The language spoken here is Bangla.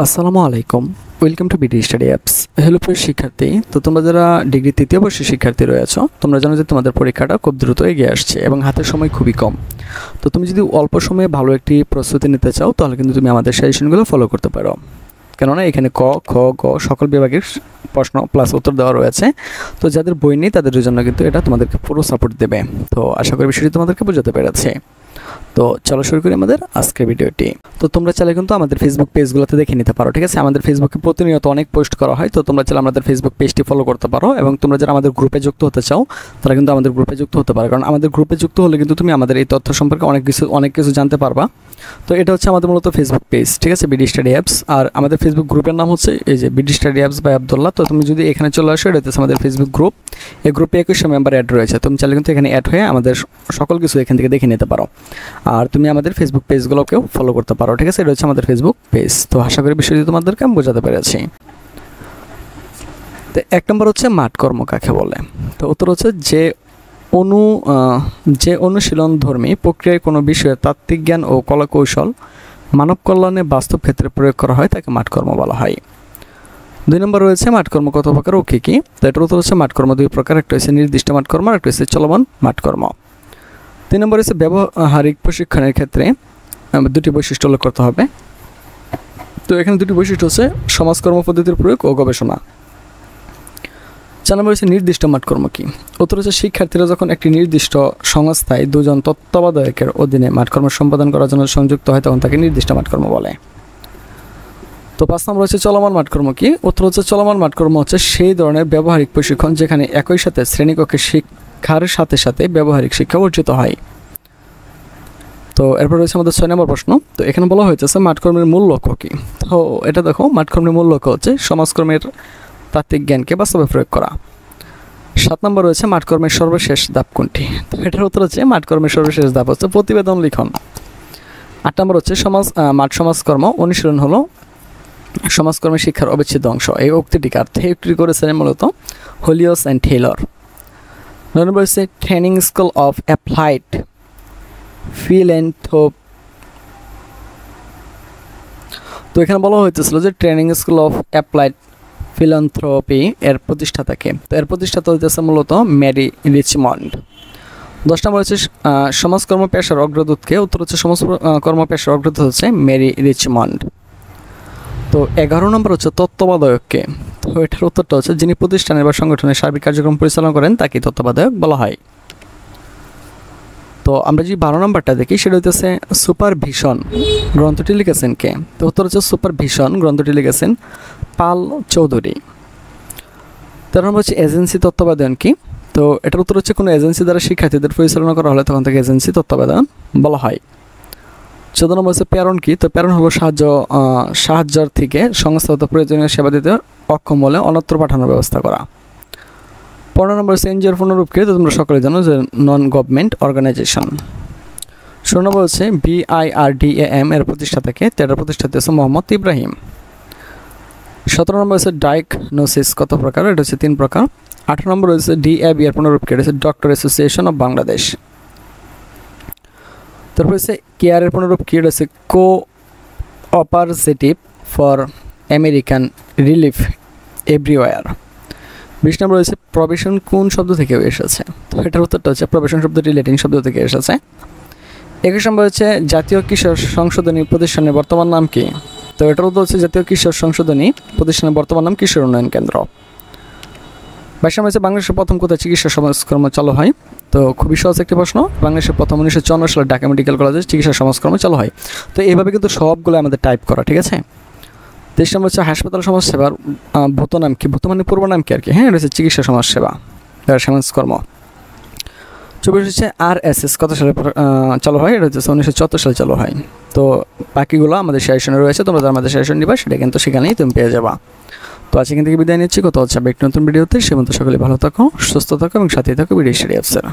আসসালামু আলাইকুম, welcome to BD study apps. Hello প্রিয় শিক্ষার্থী, তো তোমরা যারা ডিগ্রি তৃতীয় বর্ষের শিক্ষার্থী রয়েছো, তোমরা জানো যে তোমাদের পরীক্ষাটা খুব দ্রুত এগিয়ে আসছে এবং হাতের সময় খুবই কম। তো তুমি যদি অল্প সময়ে ভালো একটি প্রস্তুতি নিতে চাও, তাহলে কিন্তু তুমি আমাদের সাজেশনগুলো ফলো করতে পারো। কেননা এখানে ক, খ, গ সকল বিভাগের প্রশ্ন প্লাস উত্তর দেওয়া রয়েছে। তো যাদের বই নেই তাদের জন্য কিন্তু এটা তোমাদেরকে পুরো সাপোর্ট দেবে। তো আশা করি বিষয়টি তোমাদেরকে বোঝাতে পেরেছে। তো চলো শুরু করি আমাদের আজকের ভিডিওটি। তো তোমরা চাইলে কিন্তু আমাদের ফেসবুক পেজগুলোতে দেখে নিতে পারো, ঠিক আছে? আমাদের ফেসবুকে প্রতিনিয়ত অনেক পোস্ট করা হয়, তো তোমরা চাইলে আমাদের ফেসবুক পেজটি ফলো করতে পারো। এবং তোমরা যারা আমাদের গ্রুপে যুক্ত হতে চাও তারা কিন্তু আমাদের গ্রুপে যুক্ত হতে পারো, কারণ আমাদের গ্রুপে যুক্ত হলে কিন্তু তুমি আমাদের এই তথ্য সম্পর্কে অনেক কিছু জানতে পারবা। তো এটা হচ্ছে আমাদের মূলত ফেসবুক পেজ, ঠিক আছে, বিডি স্টাডি অ্যাপস। আর আমাদের ফেসবুক গ্রুপের নাম হচ্ছে এই যে BD study apps by Abdullah. তো তুমি যদি এখানে চলে আসো, এটা হচ্ছে আমাদের ফেসবুক গ্রুপ। এই গ্রুপে 2100 মেম্বার অ্যাড রয়েছে। তুমি চাইলে কিন্তু এখানে অ্যাড হয়ে আমাদের সকল কিছু এখান থেকে দেখে নিতে পারো। আর তুমি আমাদের ফেসবুক পেজগুলোকেও ফলো করতে পারো, ঠিক আছে? এটা হচ্ছে আমাদের ফেসবুক পেজ। তো আশা করি বিষয়টি তোমাদেরকে আমি বোঝাতে পেরেছি। তো 1 নম্বর হচ্ছে মাঠকর্ম কাকে বলে। তো উত্তর হচ্ছে যে অনুশীলন ধর্মী প্রক্রিয়ায় কোনো বিষয়ে তাত্ত্বিক জ্ঞান ও কলাকৌশল মানব কল্যাণে বাস্তব ক্ষেত্রে প্রয়োগ করা হয় তাকে মাঠকর্ম বলা হয়। 2 নম্বর রয়েছে মাঠকর্ম কত প্রকার ও কী কী। তো এটার উত্তর হচ্ছে মাঠকর্ম 2 প্রকার, একটা হচ্ছে নির্দিষ্ট মাঠকর্ম আর একটা হচ্ছে চলমান মাঠকর্ম। 3 নম্বর হচ্ছে ব্যবহারিক প্রশিক্ষণের ক্ষেত্রে 2টি বৈশিষ্ট্য উল্লেখ করতে হবে। তো এখানে 2টি বৈশিষ্ট্য হচ্ছে সমাজকর্ম পদ্ধতির প্রয়োগ ও গবেষণা। 4 নম্বর হচ্ছে নির্দিষ্ট মাঠকর্ম কি। উত্তর হচ্ছে শিক্ষার্থীরা যখন একটি নির্দিষ্ট সংস্থায় 2 জন তত্ত্বাবধায়কের অধীনে মাঠকর্ম সম্পাদন করার জন্য সংযুক্ত হয় তখন তাকে নির্দিষ্ট মাঠকর্ম বলে। তো 5 নম্বর হচ্ছে চলমান মাঠকর্ম কি। উত্তর হচ্ছে চলমান মাঠকর্ম হচ্ছে সেই ধরনের ব্যবহারিক প্রশিক্ষণ যেখানে একই সাথে শ্রেণীকক্ষে শিক্ষার সাথে সাথে ব্যবহারিক শিক্ষা অর্জিত হয়। তো এরপর রয়েছে আমাদের 6 নম্বর প্রশ্ন। তো এখানে বলা হয়েছে মাঠকর্মের মূল লক্ষ্য কী। তো এটা দেখো, মাঠকর্মের মূল লক্ষ্য হচ্ছে সমাজকর্মের তাত্ত্বিক জ্ঞানকে বাস্তবে প্রয়োগ করা। 7 নম্বর রয়েছে মাঠকর্মের সর্বশেষ ধাপ কোনটি। তো এটার উত্তর হচ্ছে মাঠকর্মের সর্বশেষ ধাপ হচ্ছে প্রতিবেদন লিখন। 8 নম্বর হচ্ছে মাঠ সমাজকর্ম অনুশীলন হলো সমাজকর্মের শিক্ষার অবিচ্ছেদ্য অংশ। এই উক্তিটি কার উক্তি করেছেন মূলত হোলিওস অ্যান্ড টেইলর। 9 নম্বর হচ্ছে ট্রেনিং স্কুল অফ অ্যাপ্লাইড ফিল্যান্থ্রপি। তো এখানে বলা হয়েছিল যে ট্রেনিং স্কুল অফ অ্যাপ্লাইড ফিল্যান্থ্রপি এর প্রতিষ্ঠাতাকে। তো এর প্রতিষ্ঠাতা হচ্ছে মূলত মেরি রিচমন্ড। 10 নম্বর হচ্ছে সমাজকর্ম পেশার অগ্রদূতকে। উত্তর হচ্ছে সমাজকর্ম পেশার অগ্রদূত হচ্ছে মেরি রিচমন্ড। তো 11 নম্বর হচ্ছে তত্ত্বাবধায়ককে। তো এটার উত্তরটা হচ্ছে যিনি প্রতিষ্ঠানের বা সংগঠনের সার্বিক কার্যক্রম পরিচালনা করেন তাকে তত্ত্বাবধায়ক বলা হয়। তো আমরা যে 12 নম্বরটা দেখি সেটা হচ্ছে সুপারভিশন গ্রন্থটি লিখেছেন কে। তো উত্তর হচ্ছে সুপারভিশন গ্রন্থটি লিখেছেন পাল চৌধুরী। 13 নম্বর হচ্ছে এজেন্সি তত্ত্বাবধান কি। তো এটার উত্তর হচ্ছে কোনো এজেন্সি দ্বারা শিক্ষার্থীদের পরিচালনা করা হলে তখন তাকে এজেন্সি তত্ত্বাবধান বলা হয়। 14 নম্বর হচ্ছে প্রেরণ কি। তো প্রেরণ হলো সাহায্যর থেকে সংস্থাগত প্রয়োজনীয় সেবা দিতে অক্ষম হলে অন্যত্র পাঠানোর ব্যবস্থা করা। 15 নম্বর হচ্ছে এনজিওর পূর্ণরূপ কি। তো তোমরা সকলে জানো যে নন গভর্নমেন্ট অর্গানাইজেশন। 16 নম্বর হচ্ছে BIRDAM এর প্রতিষ্ঠাতাকে। এটার প্রতিষ্ঠাতা হচ্ছে মোহাম্মদ ইব্রাহিম। 17 নম্বর হচ্ছে ডায়াগনোসিস কত প্রকার। এটা হচ্ছে 3 প্রকার। 18 নম্বর হচ্ছে DAB এর পূর্ণরূপ কি। এটা হচ্ছে ডক্টর অ্যাসোসিয়েশন অফ বাংলাদেশ। তারপর হচ্ছে কেয়ারের পূর্ণরূপ কি। এটা হচ্ছে cooperative for American relief everywhere. 20 নম্বর হচ্ছে প্রবেশন কোন শব্দ থেকে এসেছে। তো এটার উত্তরটা হচ্ছে প্রবেশন শব্দটি ল্যাটিন শব্দ থেকে এসেছে। 21 নম্বর হচ্ছে জাতীয় কিশোর সংশোধনী প্রতিষ্ঠানের বর্তমান নাম কি। তো এটার উত্তর হচ্ছে জাতীয় কিশোর সংশোধনী প্রতিষ্ঠানের বর্তমান নাম কিশোর উন্নয়ন কেন্দ্র। 22 নম্বর হচ্ছে বাংলাদেশের প্রথম কোথায় চিকিৎসা সমাজকর্ম চালু হয়। তো খুবই সহজ একটি প্রশ্ন। বাংলাদেশের প্রথম 1954 সালে ঢাকা মেডিকেল কলেজে চিকিৎসা সমাজকর্ম চালু হয়। তো এইভাবে কিন্তু সবগুলো আমাদের টাইপ করা, ঠিক আছে? 23 নম্বর হচ্ছে হাসপাতাল সমাজসেবার ভূত নাম কি। ভূত মানে পূর্ব নাম কি আর কি। হ্যাঁ, এটা হচ্ছে চিকিৎসা সমাজসেবা সমাজকর্ম। 24 হচ্ছে RSS কত সালে চালু হয়। এটা হচ্ছে 1974 সালে চালু হয়। তো বাকিগুলো আমাদের সেশনে রয়েছে, তোমরা যারা আমাদের সেশন নিবা সেটা কিন্তু সেখানেই তুমি পেয়ে যাবা। তো আজকে কিন্তু বিদায় নিচ্ছি। কত হচ্ছে একটি নতুন ভিডিওতে। সে মতো সকলে ভালো থাকো, সুস্থ থাকো এবং সাথে থাকো বিডি স্টাডি অ্যাপসের।